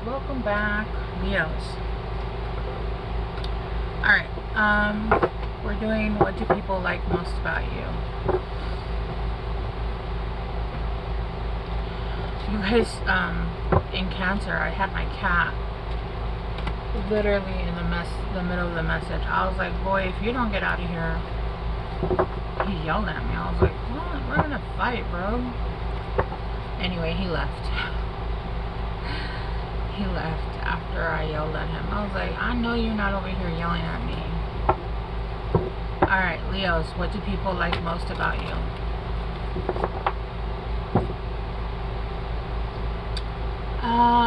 welcome back, Leos. Alright, we're doing what do people like most about you. You guys, in Cancer, I had my cat literally in the middle of the message. I was like, boy, if you don't get out of here. He yelled at me. I was like, what? We're gonna fight, bro. Anyway, he left. He left after I yelled at him. I was like, I know you're not over here yelling at me. Alright, Leos, what do people like most about you?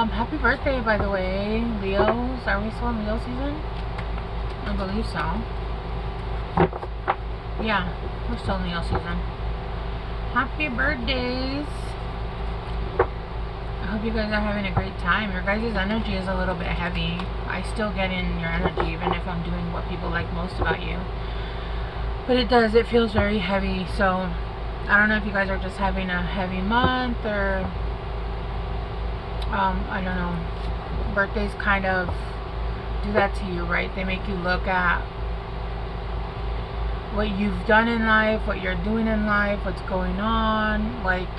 Happy birthday, by the way, Leos. Are we still in Leo season? I believe so. Yeah, we're still in Leo season. Happy birthdays. I hope you guys are having a great time. Your guys' energy is a little bit heavy. I still get in your energy even if I'm doing what people like most about you. But it feels very heavy. So I don't know if you guys are just having a heavy month or I don't know. Birthdays kind of do that to you, right? They make you look at what you've done in life, what you're doing in life, what's going on. Like,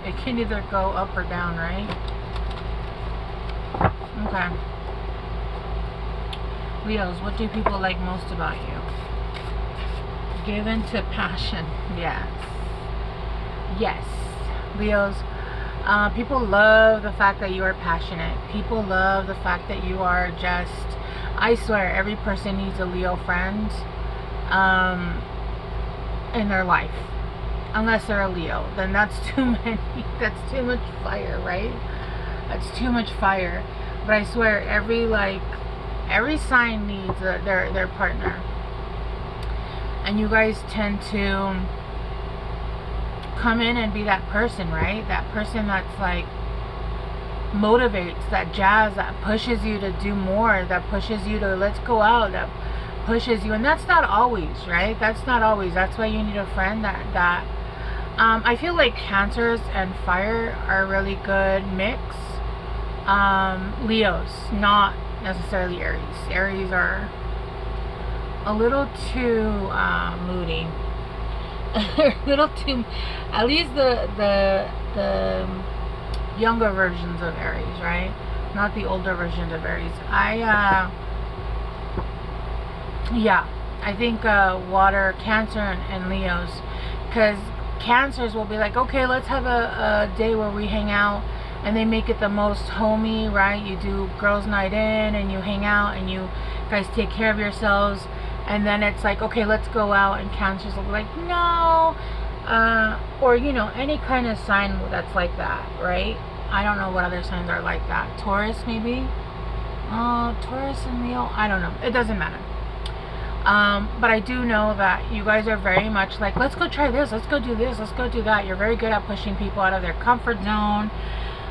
it can either go up or down, right? Okay. Leos, what do people like most about you? Given to passion. Yes. Yes. Leos, people love the fact that you are passionate. People love the fact that you are just, I swear, every person needs a Leo friend in their life. Unless they're a Leo, then that's too many. That's too much fire, right? That's too much fire. But I swear, every sign needs their partner. And you guys tend to come in and be that person, right? That person that's like motivates, that jazz, that pushes you to do more, that pushes you to let's go out, that pushes you. And that's not always, right? That's not always. That's why you need a friend that I feel like Cancers and fire are a really good mix. Leos, not necessarily Aries. Aries are a little too moody. A little too, at least the younger versions of Aries, right? Not the older versions of Aries. Yeah, I think water, Cancer, and Leos, because Cancers will be like, okay, let's have a day where we hang out, and they make it the most homey, right? You do girls' night in, and you hang out, and you guys take care of yourselves. And then it's like, okay, let's go out, and Cancers will be like, no, or you know, any kind of sign that's like that, right? I don't know what other signs are like that. Taurus, maybe. Taurus and Leo. I don't know. It doesn't matter. But I do know that you guys are very much like, let's go try this, let's go do this, let's go do that. You're very good at pushing people out of their comfort zone.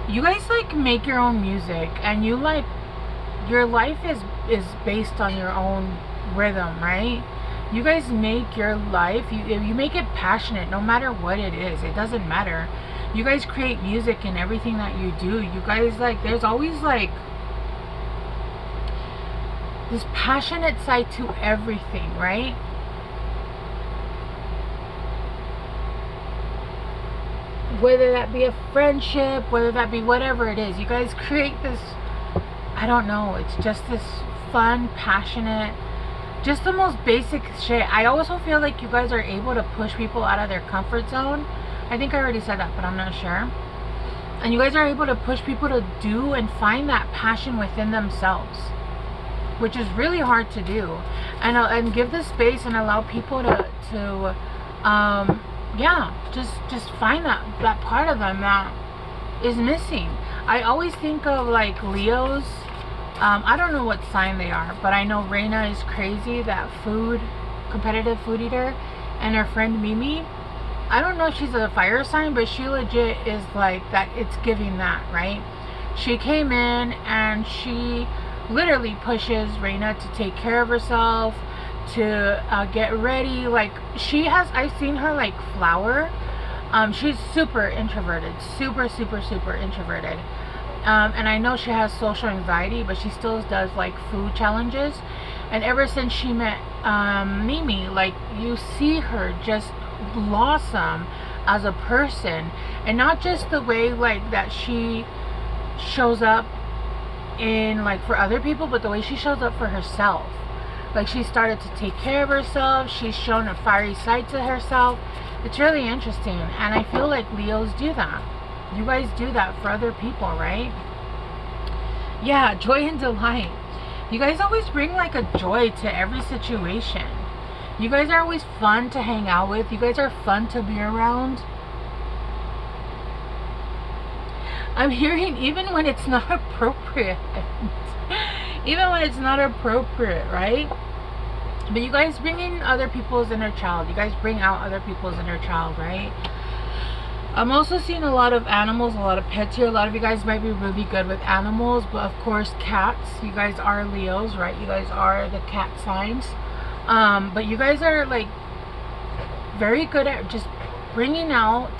You guys like make your own music, and you like, your life is based on your own rhythm, right? You guys make your life, you make it passionate no matter what it is. It doesn't matter. You guys create music in everything that you do. You guys like, there's always like this passionate side to everything, right? Whether that be a friendship, whether that be whatever it is, you guys create this, I don't know, it's just this fun, passionate, just the most basic shit. I also feel like you guys are able to push people out of their comfort zone. I think I already said that, but I'm not sure. And you guys are able to push people to do and find that passion within themselves, which is really hard to do. And give the space and allow people to yeah, just find that part of them that is missing. I always think of like Leos. I don't know what sign they are, but I know Reina is crazy, that competitive food eater, and her friend Mimi. I don't know if she's a fire sign, but she legit is like that. It's giving that, right? She came in and she literally pushes Reina to take care of herself, to get ready. Like, I've seen her like flower. She's super introverted, super introverted. And I know she has social anxiety, but she still does like food challenges. And ever since she met Mimi, like, you see her just blossom as a person, and not just the way like that she shows up in like for other people, but the way she shows up for herself. Like, she started to take care of herself. She's shown a fiery side to herself. It's really interesting, and I feel like Leos do that. You guys do that for other people, right? Yeah, joy and delight. You guys always bring like a joy to every situation. You guys are always fun to hang out with. You guys are fun to be around. I'm hearing even when it's not appropriate. Even when it's not appropriate, right? But you guys bring in other people's inner child. You guys bring out other people's inner child, right? I'm also seeing a lot of animals, a lot of pets here. A lot of you guys might be really good with animals, but of course cats. You guys are Leos, right? You guys are the cat signs. But you guys are like very good at just bringing out,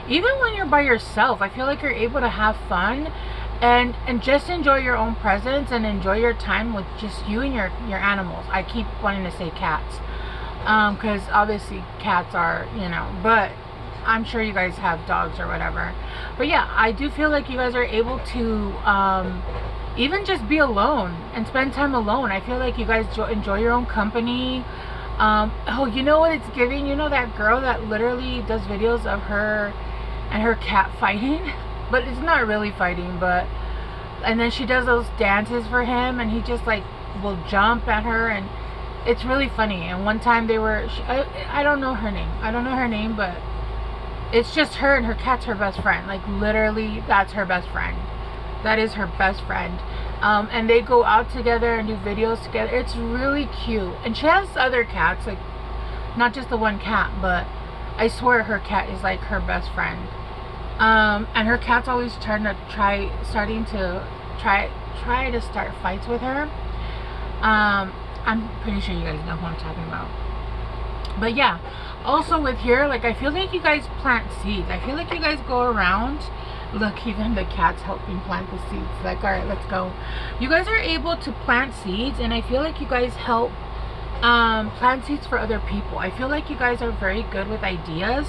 even when you're by yourself, I feel like you're able to have fun and just enjoy your own presence and enjoy your time with just you and your animals. I keep wanting to say cats, because obviously cats are, you know, but I'm sure you guys have dogs or whatever. But yeah, I do feel like you guys are able to even just be alone and spend time alone. I feel like you guys enjoy your own company. Oh, you know what it's giving? You know that girl that literally does videos of her and her cat fighting? But it's not really fighting, but... And then she does those dances for him, and he just like will jump at her, and it's really funny. And one time they were... I don't know her name. I don't know her name, but... It's just her and her cat's her best friend. Like, literally, that's her best friend. That is her best friend. And they go out together and do videos together. It's really cute. And she has other cats, like, not just the one cat, but I swear her cat is like her best friend. And her cat's always trying to try to start fights with her. I'm pretty sure you guys know who I'm talking about. But yeah, also with here, like, I feel like you guys plant seeds. I feel like you guys go around. Look, even the cat's helping plant the seeds. Like, all right, let's go. You guys are able to plant seeds, and I feel like you guys help plant seeds for other people. I feel like you guys are very good with ideas.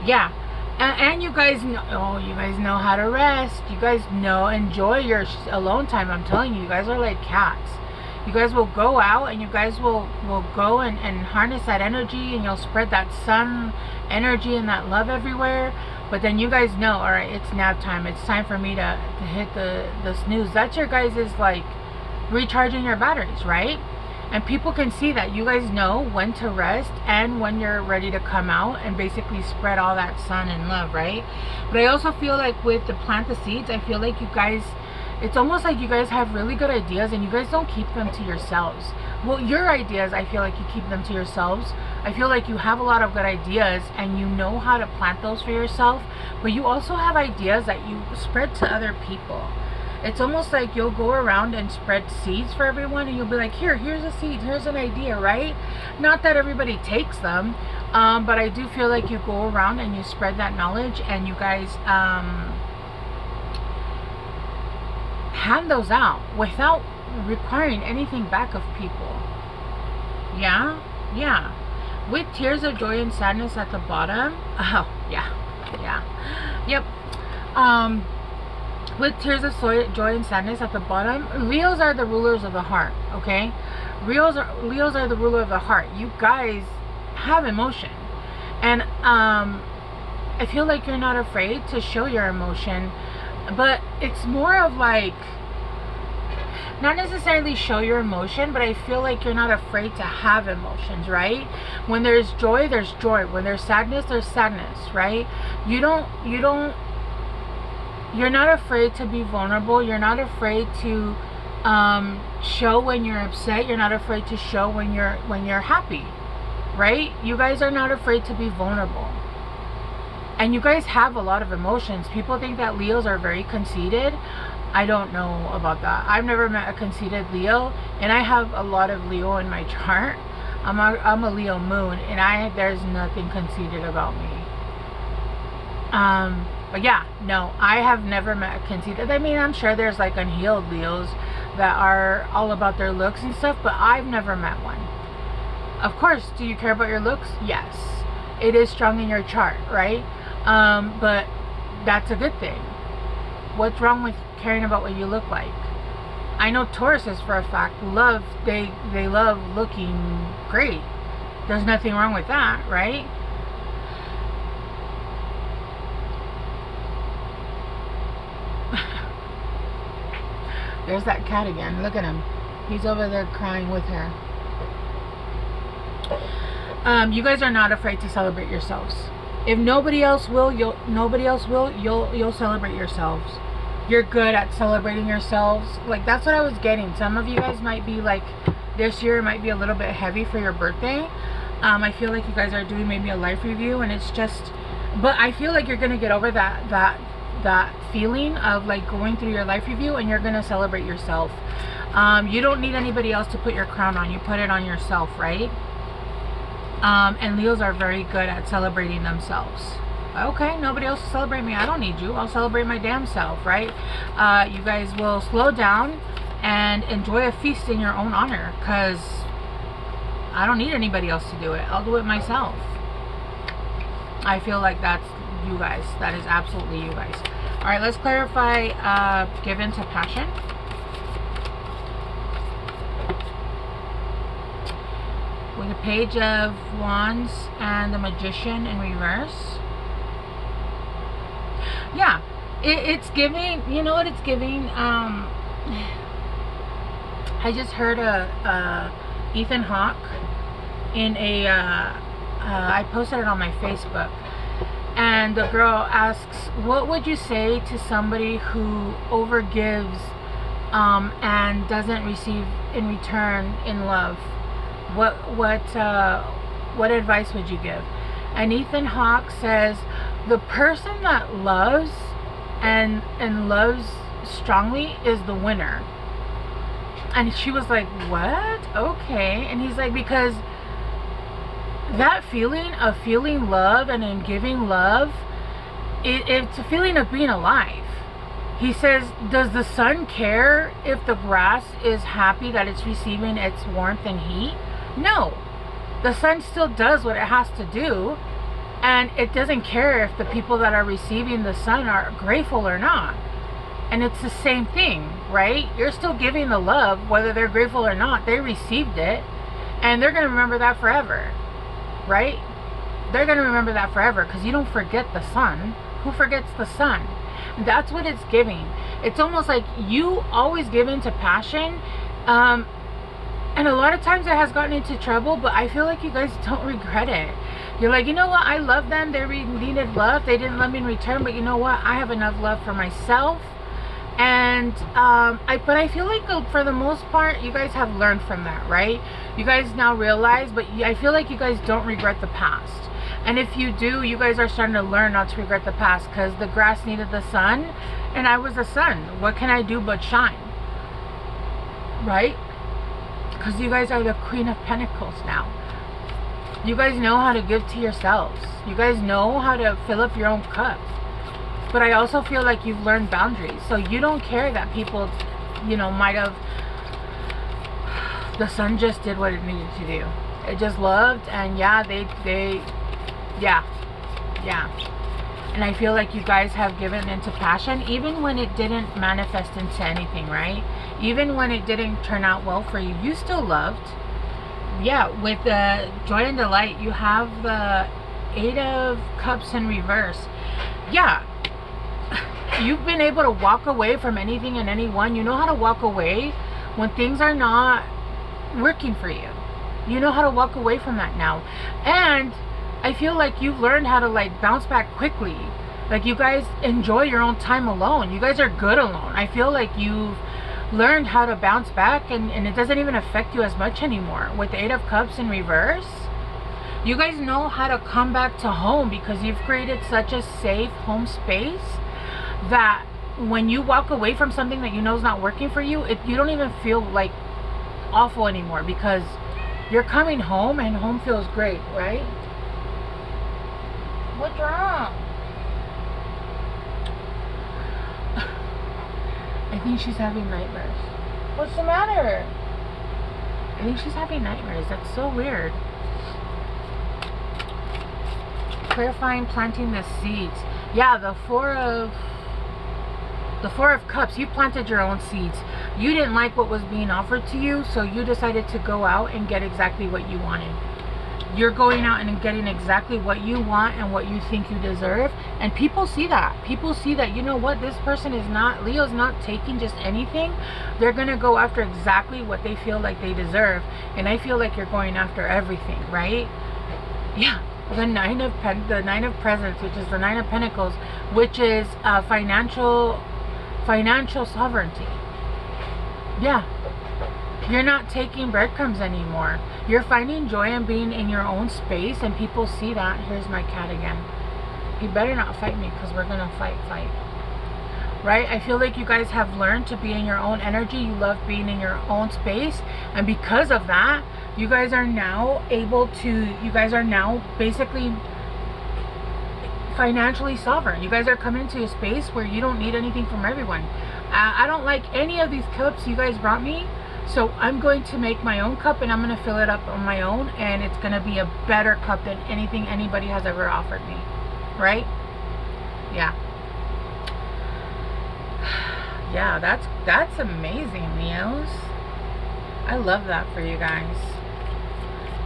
Yeah. And you guys know, oh, you guys know how to rest. You guys know, enjoy your alone time. I'm telling you, you guys are like cats. You guys will go out, and you guys will go and harness that energy, and you'll spread that sun energy and that love everywhere. But then you guys know, all right, it's nap time. It's time for me to hit the snooze. That's your guys' is like recharging your batteries, right? And people can see that you guys know when to rest and when you're ready to come out and basically spread all that sun and love, right? But I also feel like with the plant the seeds, I feel like you guys, it's almost like you guys have really good ideas, and you guys don't keep them to yourselves. Well, your ideas, I feel like you keep them to yourselves. I feel like you have a lot of good ideas, and you know how to plant those for yourself, but you also have ideas that you spread to other people. It's almost like you'll go around and spread seeds for everyone, and you'll be like, here's a seed, here's an idea, right? Not that everybody takes them, but I do feel like you go around and you spread that knowledge, and you guys hand those out without requiring anything back of people. Yeah, yeah. With tears of joy and sadness at the bottom. Oh, yeah, yeah, yep. With tears of joy and sadness at the bottom. Leos are the rulers of the heart, okay? Leos are the ruler of the heart. You guys have emotion, and I feel like you're not afraid to show your emotion, but it's more of like, not necessarily show your emotion, but I feel like you're not afraid to have emotions, right? When there's joy, there's joy. When there's sadness, there's sadness, right? You're not afraid to be vulnerable. You're not afraid to show when you're upset. You're not afraid to show when you're happy, right? You guys are not afraid to be vulnerable. And you guys have a lot of emotions. People think that Leos are very conceited. I don't know about that. I've never met a conceited Leo, and I have a lot of Leo in my chart. I'm a Leo moon, and there's nothing conceited about me. But yeah, no, I have never met a conceited. I mean, I'm sure there's like unhealed Leos that are all about their looks and stuff, but I've never met one. Of course, do you care about your looks? Yes. It is strong in your chart, right? But that's a good thing. What's wrong with caring about what you look like? I know Tauruses for a fact they love looking great. There's nothing wrong with that, right? There's that cat again. Look at him. He's over there crying with her. You guys are not afraid to celebrate yourselves. If nobody else will, you'll celebrate yourselves. You're good at celebrating yourselves. Like, that's what I was getting. Some of you guys might be like, this year might be a little bit heavy for your birthday. I feel like you guys are doing maybe a life review, and it's just, but I feel like you're gonna get over that feeling of like going through your life review, and you're gonna celebrate yourself. You don't need anybody else to put your crown on. You put it on yourself, right? And Leos are very good at celebrating themselves. Okay, nobody else will celebrate me. I don't need you. I'll celebrate my damn self, right? You guys will slow down and enjoy a feast in your own honor, because I don't need anybody else to do it. I'll do it myself. I feel like that's you guys. That is absolutely you guys. All right, let's clarify given to passion. With the Page of Wands and the Magician in reverse. Yeah, it's giving, you know what it's giving? I just heard Ethan Hawke in a, I posted it on my Facebook. And the girl asks, what would you say to somebody who overgives and doesn't receive in return in love? What advice would you give? And Ethan Hawke says, the person that loves and loves strongly is the winner. And she was like, what? Okay. And he's like, because that feeling of feeling love and in giving love, it's a feeling of being alive. He says, does the sun care if the grass is happy that it's receiving its warmth and heat? No. The sun still does what it has to do, and it doesn't care if the people that are receiving the sun are grateful or not. And it's the same thing, right? You're still giving the love, whether they're grateful or not. They received it, and they're going to remember that forever, right? They're going to remember that forever, because you don't forget the sun. Who forgets the sun? That's what it's giving. It's almost like you always give into passion, and a lot of times it has gotten into trouble, but I feel like you guys don't regret it. You're like, you know what, I love them, they needed love, they didn't love me in return, but you know what, I have enough love for myself. And but I feel like for the most part, you guys have learned from that, right? You guys now realize, but I feel like you guys don't regret the past. And if you do, you guys are starting to learn not to regret the past, because the grass needed the sun, and I was the sun. What can I do but shine? Right? Because you guys are the Queen of Pentacles now. You guys know how to give to yourselves. You guys know how to fill up your own cup. But I also feel like you've learned boundaries. So you don't care that people, you know, might have... The sun just did what it needed to do. It just loved, and yeah, yeah. And I feel like you guys have given into passion, even when it didn't manifest into anything, right? Even when it didn't turn out well for you, you still loved. Yeah, with the Joy and Delight, you have the 8 of Cups in reverse. Yeah, you've been able to walk away from anything and anyone. You know how to walk away when things are not working for you. You know how to walk away from that now. And I feel like you've learned how to like bounce back quickly. Like, you guys enjoy your own time alone. You guys are good alone. I feel like you've learned how to bounce back, and it doesn't even affect you as much anymore. With the 8 of Cups in reverse, you guys know how to come back to home, because you've created such a safe home space that when you walk away from something that you know is not working for you, you don't even feel like awful anymore, because you're coming home and home feels great, right? What's wrong? I think she's having nightmares. What's the matter? I think she's having nightmares. That's so weird. Clarifying, planting the seeds. Yeah, the Four of Cups. You planted your own seeds. You didn't like what was being offered to you, so you decided to go out and get exactly what you wanted. You're going out and getting exactly what you want and what you think you deserve, and people see that. People see that, you know what, this person is not, Leo's not taking just anything. They're gonna go after exactly what they feel like they deserve, and I feel like you're going after everything, right? Yeah. The Nine of Presents, which is the Nine of Pentacles, which is financial sovereignty. Yeah. You're not taking breadcrumbs anymore. You're finding joy in being in your own space, and people see that. Here's my cat again. He better not fight me, because we're gonna fight. Right? I feel like you guys have learned to be in your own energy. You love being in your own space, and because of that, you guys are now basically financially sovereign. You guys are coming to a space where you don't need anything from everyone. I don't like any of these cups you guys brought me, so I'm going to make my own cup, and I'm going to fill it up on my own, and it's going to be a better cup than anything anybody has ever offered me. Right? Yeah. Yeah, that's amazing, Leos. I love that for you guys.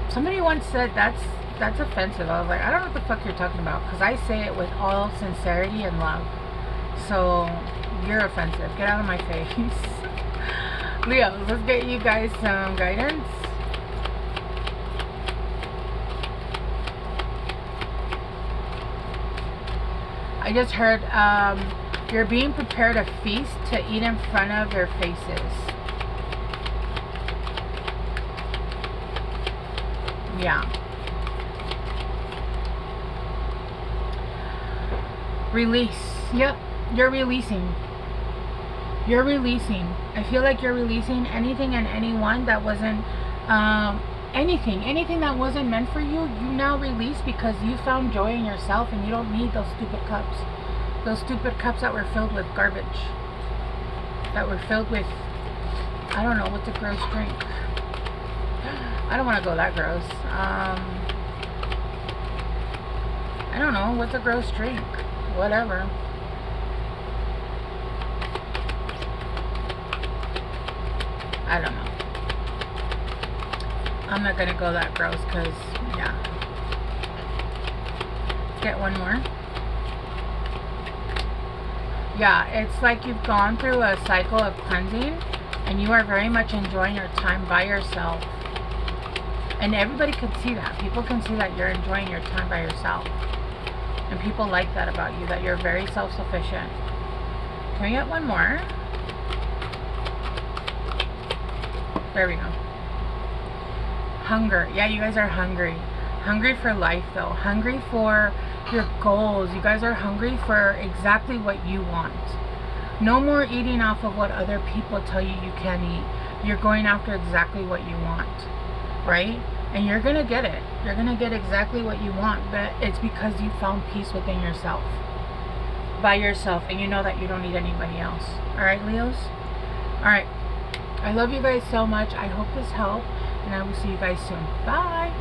Somebody once said that's offensive. I was like, I don't know what the fuck you're talking about, because I say it with all sincerity and love. So you're offensive. Get out of my face. Leo, let's get you guys some guidance. I just heard you're being prepared a feast to eat in front of their faces. Yeah. Release. Yep. You're releasing. You're releasing. I feel like you're releasing anything and anyone that wasn't anything that wasn't meant for you. You now release, because you found joy in yourself, and you don't need those stupid cups. Those stupid cups that were filled with garbage. That were filled with, I don't know, what's a gross drink? I don't want to go that gross. I don't know, what's a gross drink? Whatever. I don't know. I'm not gonna go that gross, because, yeah. Get one more. Yeah, it's like you've gone through a cycle of cleansing, and you are very much enjoying your time by yourself. And everybody can see that. People can see that you're enjoying your time by yourself. And people like that about you, that you're very self-sufficient. Can we get one more? There we go. Hunger. Yeah, you guys are hungry. Hungry for life, though. Hungry for your goals. You guys are hungry for exactly what you want. No more eating off of what other people tell you you can eat. You're going after exactly what you want. Right? And you're going to get it. You're going to get exactly what you want. But it's because you found peace within yourself. By yourself. And you know that you don't need anybody else. Alright, Leos? Alright. I love you guys so much. I hope this helped. And I will see you guys soon. Bye.